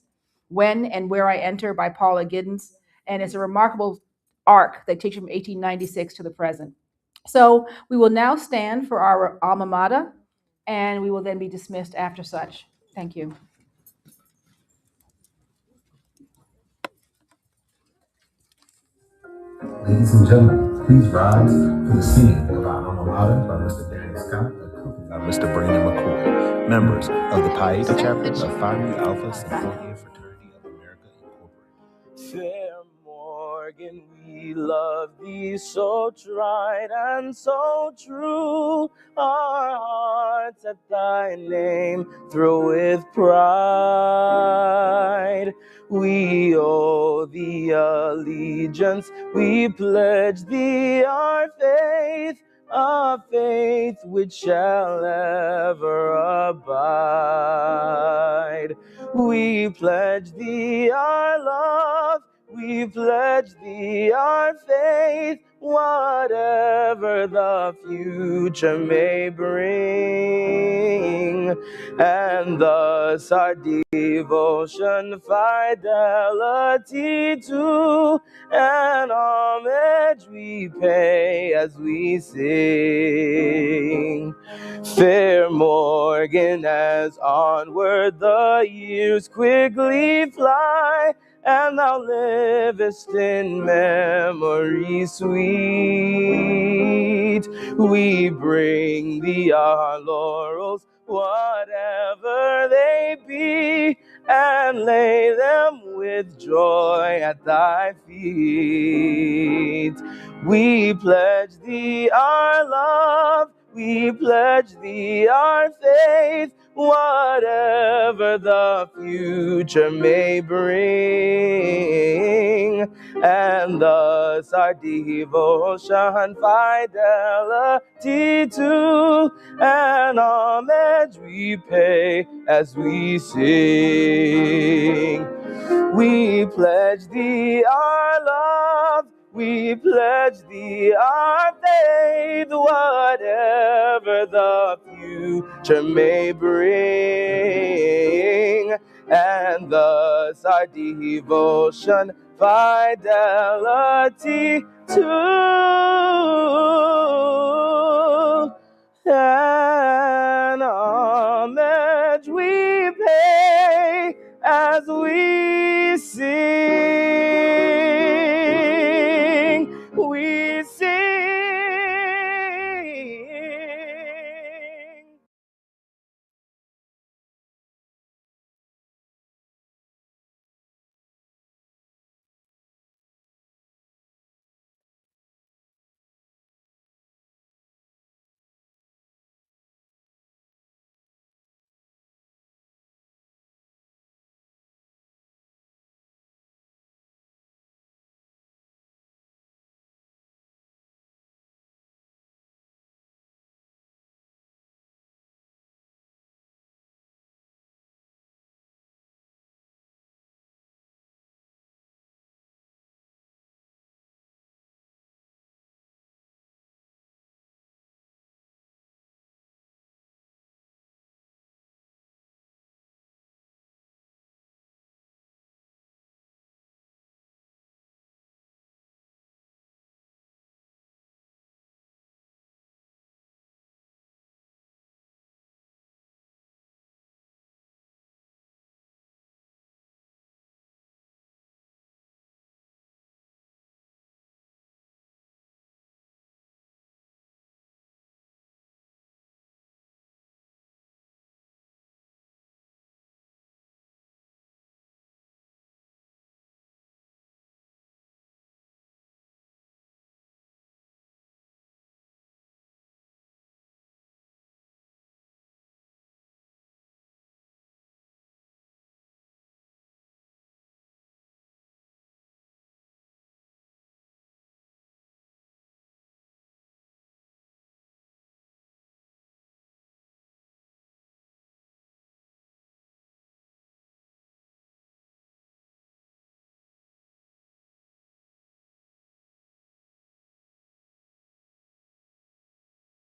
When and Where I Enter by Paula Giddens. And it's a remarkable arc that takes you from 1896 to the present. So we will now stand for our alma mater, and we will then be dismissed after such. Thank you. Ladies and gentlemen, please rise for the singing of our alma mater by Mr. Danny Scott, accompanied by Mr. Brandon McCoy, members of the Pi Eta chapter of Phi Mu Alpha Symphonia Fraternity of America, Incorporated. Fair Morgan, we love thee, so tried and so true. Our hearts at thy name thrill with pride. We owe thee allegiance, we pledge thee our faith, a faith which shall ever abide. We pledge thee our love, we pledge thee our faith, whatever the future may bring. And thus our devotion, fidelity to, and homage we pay as we sing. Fair Morgan, as onward the years quickly fly, and thou livest in memory sweet, we bring thee our laurels, whatever they be, and lay them with joy at thy feet. We pledge thee our love, we pledge thee our faith, whatever the future may bring. And thus our devotion, fidelity to, and homage we pay as we sing. We pledge thee our love, we pledge thee our faith, whatever the future may bring. And thus our devotion, fidelity to, and homage we pay as we